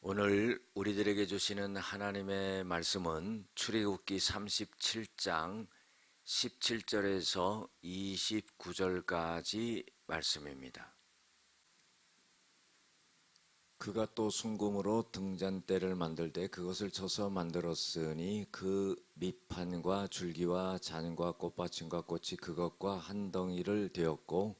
오늘 우리들에게 주시는 하나님의 말씀은 출애굽기 37장 17절에서 29절까지 말씀입니다. 그가 또 순금으로 등잔대를 만들 때 그것을 쳐서 만들었으니 그 밑판과 줄기와 잔과 꽃받침과 꽃이 그것과 한 덩이를 되었고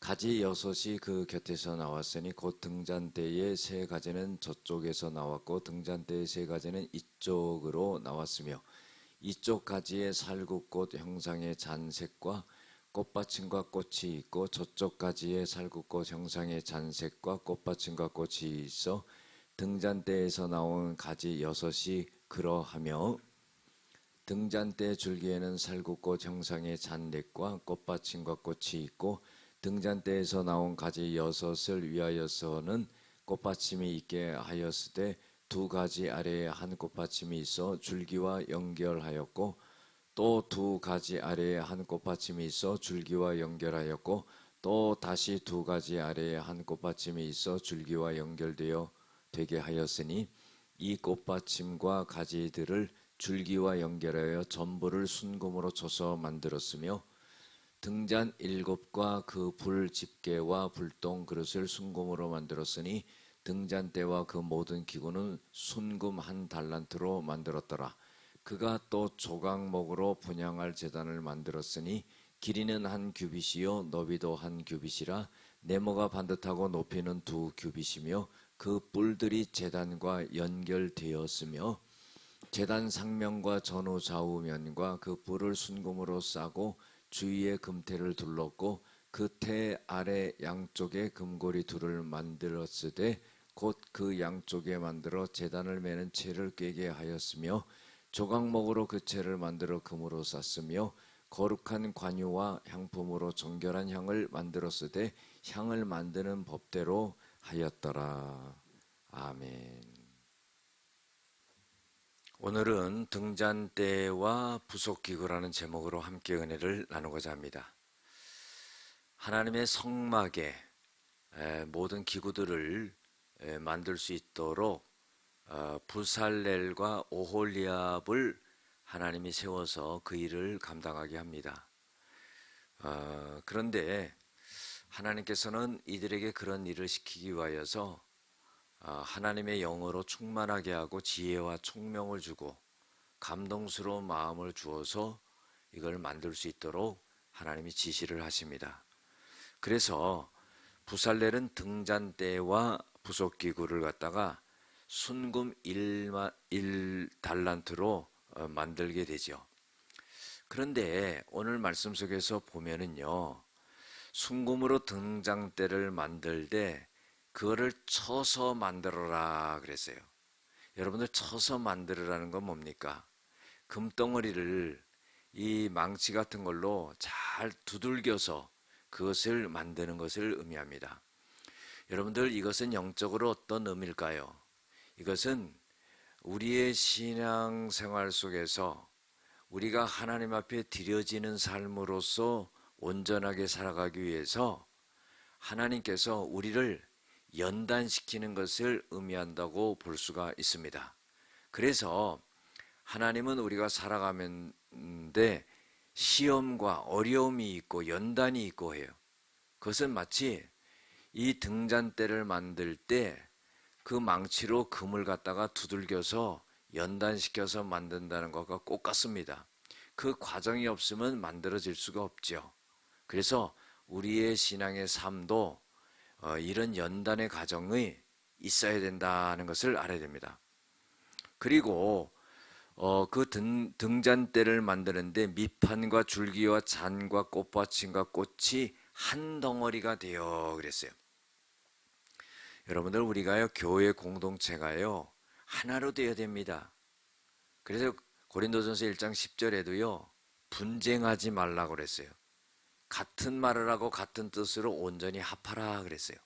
가지 6이 그 곁에서 나왔으니 곧 등잔대의 3가지는 저쪽에서 나왔고 등잔대의 3가지는 이쪽으로 나왔으며 이쪽 가지에 살구꽃 형상의 잔색과 꽃받침과 꽃이 있고 저쪽 가지에 살구꽃 형상의 잔색과 꽃받침과 꽃이 있어 등잔대에서 나온 가지 6이 그러하며 등잔대 줄기에는 살구꽃 형상의 잔넥과 꽃받침과 꽃이 있고 등잔대에서 나온 가지 6을 위하여서는 꽃받침이 있게 하였으되 2가지 아래에 한 꽃받침이 있어 줄기와 연결하였고 또 2가지 아래에 한 꽃받침이 있어 줄기와 연결하였고 또 다시 2가지 아래에 한 꽃받침이 있어 줄기와 연결되어 되게 하였으니 이 꽃받침과 가지들을 줄기와 연결하여 전부를 순금으로 쳐서 만들었으며 등잔 7과 그 불 집게와 불똥 그릇을 순금으로 만들었으니 등잔대와 그 모든 기구는 순금 1달란트로 만들었더라. 그가 또 조각목으로 분향할 제단을 만들었으니 길이는 1규빗이요 너비도 1규빗이라 네모가 반듯하고 높이는 2규빗이며 그 뿔들이 제단과 연결되었으며 제단 상면과 전후 좌우면과 그 뿔을 순금으로 싸고 주위에 금태를 둘렀고 그 태 아래 양쪽에 금고리 2를 만들었으되 곧 그 양쪽에 만들어 제단을 매는 채를 꿰게 하였으며 조각목으로 그 채를 만들어 금으로 쌌으며 거룩한 관유와 향품으로 정결한 향을 만들었으되 향을 만드는 법대로 하였더라. 아멘. 오늘은 등잔대와 부속기구라는 제목으로 함께 은혜를 나누고자 합니다. 하나님의 성막에 모든 기구들을 만들 수 있도록 부살렐과 오홀리압을 하나님이 세워서 그 일을 감당하게 합니다. 그런데 하나님께서는 이들에게 그런 일을 시키기 위하여서 하나님의 영으로 충만하게 하고 지혜와 총명을 주고 감동스러운 마음을 주어서 이걸 만들 수 있도록 하나님이 지시를 하십니다. 그래서 부살렐은 등잔대와 부속기구를 갖다가 순금 1달란트로 만들게 되죠. 그런데 오늘 말씀 속에서 보면은요, 순금으로 등잔대를 만들 때 그거를 쳐서 만들어라 그랬어요. 여러분들 쳐서 만들으라는 건 뭡니까? 금덩어리를 이 망치 같은 걸로 잘 두들겨서 그것을 만드는 것을 의미합니다. 여러분들 이것은 영적으로 어떤 의미일까요? 이것은 우리의 신앙생활 속에서 우리가 하나님 앞에 드려지는 삶으로서 온전하게 살아가기 위해서 하나님께서 우리를 연단시키는 것을 의미한다고 볼 수가 있습니다. 그래서 하나님은 우리가 살아가는데 시험과 어려움이 있고 연단이 있고 해요. 그것은 마치 이 등잔대를 만들 때 그 망치로 금을 갖다가 두들겨서 연단시켜서 만든다는 것과 똑같습니다. 그 과정이 없으면 만들어질 수가 없죠. 그래서 우리의 신앙의 삶도 이런 연단의 과정이 있어야 된다는 것을 알아야 됩니다. 그리고 그 등잔대를 만드는데 밑판과 줄기와 잔과 꽃받침과 꽃이 한 덩어리가 되어 그랬어요. 여러분들 우리가요 교회 공동체가요 하나로 되어야 됩니다. 그래서 고린도전서 1장 10절에도요 분쟁하지 말라고 그랬어요. 같은 말을 하고 같은 뜻으로 온전히 합하라 그랬어요.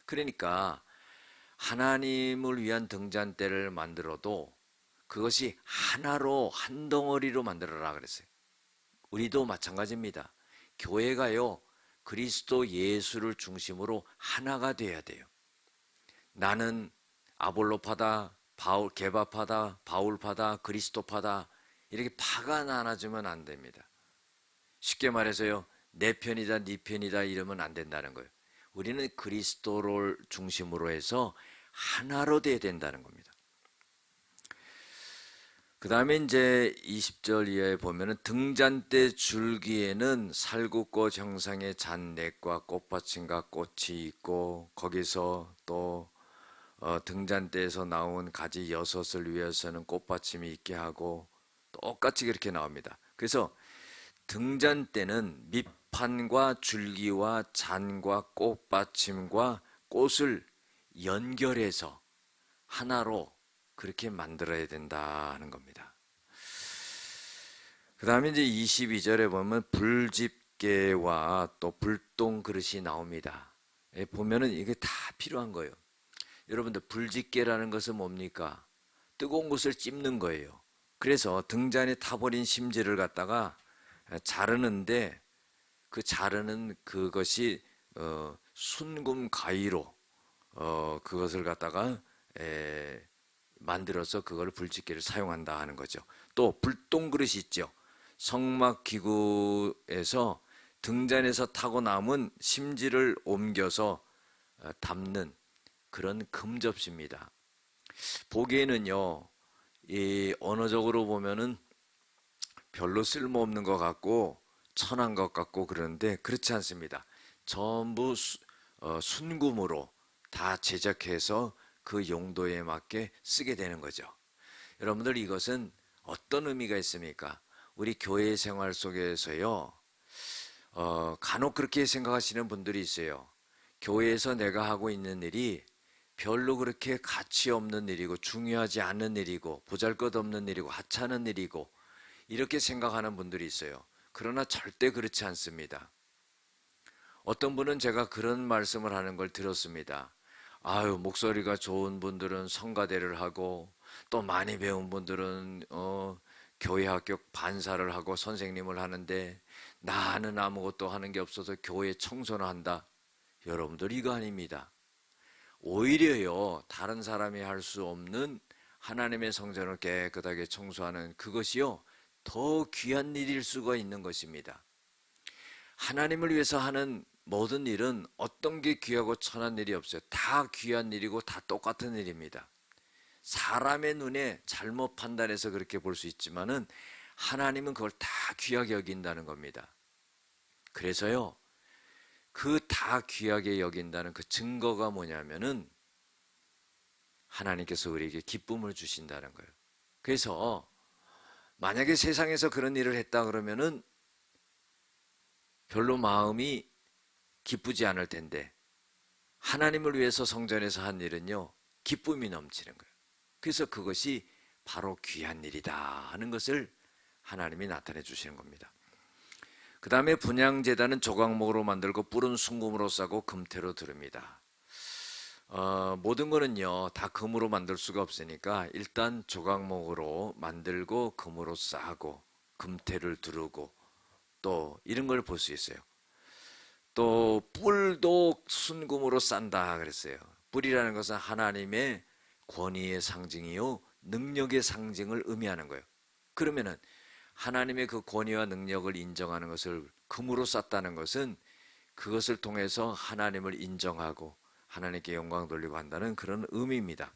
그러니까 하나님을 위한 등잔대를 만들어도 그것이 하나로 한 덩어리로 만들어라 그랬어요. 우리도 마찬가지입니다. 교회가요 그리스도 예수를 중심으로 하나가 돼야 돼요. 나는 아볼로파다, 게바파다, 바울파다, 그리스도파다 이렇게 파가 나눠지면 안 됩니다. 쉽게 말해서요, 내 편이다, 네 편이다 이러면 안 된다는 거예요. 우리는 그리스도를 중심으로 해서 하나로 돼야 된다는 겁니다. 그 다음에 이제 20절 이하에 보면은 등잔대 줄기에는 살구꽃 형상의 잔넷과 꽃받침과 꽃이 있고 거기서 또 등잔대에서 나온 가지 6을 위해서는 꽃받침이 있게 하고 똑같이 그렇게 나옵니다. 그래서 등잔대는 밑판과 줄기와 잔과 꽃받침과 꽃을 연결해서 하나로 그렇게 만들어야 된다 하는 겁니다. 그 다음에 이제 22절에 보면 불집게와 또 불똥 그릇이 나옵니다. 보면은 이게 다 필요한 거예요. 여러분들 불집게라는 것은 뭡니까? 뜨거운 것을 찝는 거예요. 그래서 등잔에 타버린 심지를 갖다가 자르는데 그 자르는 그것이 순금 가위로 그것을 갖다가 만들어서 그걸 불집게를 사용한다 하는 거죠. 또 불똥 그릇이 있죠. 성막 기구에서 등잔에서 타고 남은 심지를 옮겨서 담는 그런 금접시입니다. 보기에는요, 이 언어적으로 보면은 별로 쓸모없는 것 같고 천한 것 같고 그러는데 그렇지 않습니다. 전부 순금으로 다 제작해서 그 용도에 맞게 쓰게 되는 거죠. 여러분들 이것은 어떤 의미가 있습니까? 우리 교회 생활 속에서요, 간혹 그렇게 생각하시는 분들이 있어요. 교회에서 내가 하고 있는 일이 별로 그렇게 가치 없는 일이고 중요하지 않은 일이고 보잘것없는 일이고 하찮은 일이고 이렇게 생각하는 분들이 있어요. 그러나 절대 그렇지 않습니다. 어떤 분은 제가 그런 말씀을 하는 걸 들었습니다. 아유, 목소리가 좋은 분들은 성가대를 하고 또 많이 배운 분들은 교회 학교 반사를 하고 선생님을 하는데 나는 아무것도 하는 게 없어서 교회 청소를 한다. 여러분들 이거 아닙니다. 오히려요, 다른 사람이 할 수 없는 하나님의 성전을 깨끗하게 청소하는 그것이요, 더 귀한 일일 수가 있는 것입니다. 하나님을 위해서 하는 모든 일은 어떤 게 귀하고 천한 일이 없어요. 다 귀한 일이고 다 똑같은 일입니다. 사람의 눈에 잘못 판단해서 그렇게 볼 수 있지만은 하나님은 그걸 다 귀하게 여긴다는 겁니다. 그래서요, 그 다 귀하게 여긴다는 그 증거가 뭐냐면은 하나님께서 우리에게 기쁨을 주신다는 거예요. 그래서 만약에 세상에서 그런 일을 했다 그러면은 별로 마음이 기쁘지 않을 텐데 하나님을 위해서 성전에서 한 일은요, 기쁨이 넘치는 거예요. 그래서 그것이 바로 귀한 일이다 하는 것을 하나님이 나타내 주시는 겁니다. 그 다음에 분향제단은 조각목으로 만들고 뿔은 순금으로 싸고 금태로 두릅니다. 모든 거는요 다 금으로 만들 수가 없으니까 일단 조각목으로 만들고 금으로 싸고 금태를 두르고 또 이런 걸 볼 수 있어요. 또 뿔도 순금으로 싼다 그랬어요. 뿔이라는 것은 하나님의 권위의 상징이요 능력의 상징을 의미하는 거예요. 그러면은 하나님의 그 권위와 능력을 인정하는 것을 금으로 쌌다는 것은 그것을 통해서 하나님을 인정하고 하나님께 영광 돌리고 한다는 그런 의미입니다.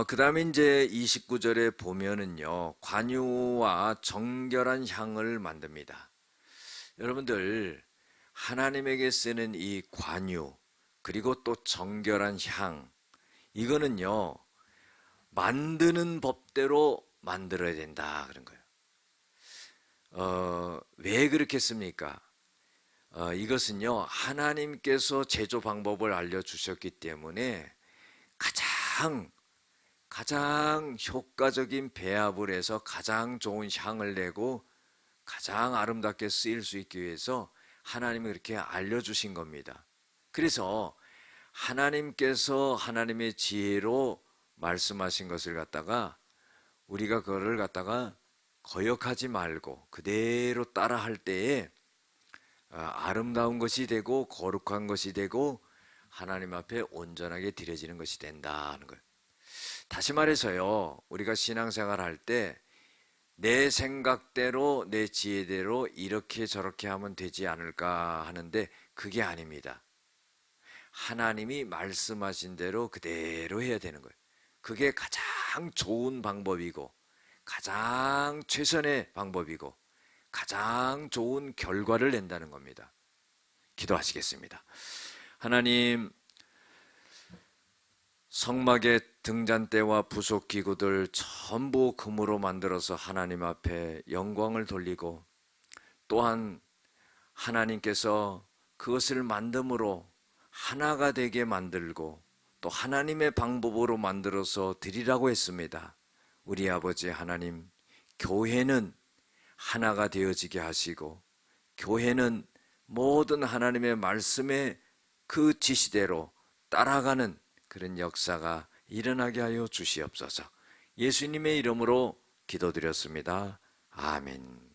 그 다음에 이제 29절에 보면은요, 관유와 정결한 향을 만듭니다. 여러분들, 하나님에게 쓰는 이 관유, 그리고 또 정결한 향, 이거는요, 만드는 법대로 만들어야 된다, 그런 거예요. 왜 그렇게 씁니까? 이것은요, 하나님께서 제조 방법을 알려주셨기 때문에 가장 효과적인 배합을 해서 가장 좋은 향을 내고 가장 아름답게 쓰일 수 있기 위해서 하나님이 그렇게 알려주신 겁니다. 그래서 하나님께서 하나님의 지혜로 말씀하신 것을 갖다가 우리가 그거를 갖다가 거역하지 말고 그대로 따라 할 때에 아름다운 것이 되고 거룩한 것이 되고 하나님 앞에 온전하게 드려지는 것이 된다 하는 거예요. 다시 말해서요, 우리가 신앙생활 할 때 내 생각대로 내 지혜대로 이렇게 저렇게 하면 되지 않을까 하는데 그게 아닙니다. 하나님이 말씀하신 대로 그대로 해야 되는 거예요. 그게 가장 좋은 방법이고 가장 최선의 방법이고 가장 좋은 결과를 낸다는 겁니다. 기도하시겠습니다. 하나님, 성막의 등잔대와 부속기구들 전부 금으로 만들어서 하나님 앞에 영광을 돌리고, 또한 하나님께서 그것을 만듦으로 하나가 되게 만들고 또 하나님의 방법으로 만들어서 드리라고 했습니다. 우리 아버지 하나님, 교회는 하나가 되어지게 하시고 교회는 모든 하나님의 말씀의 그 지시대로 따라가는 그런 역사가 일어나게 하여 주시옵소서. 예수님의 이름으로 기도드렸습니다. 아멘.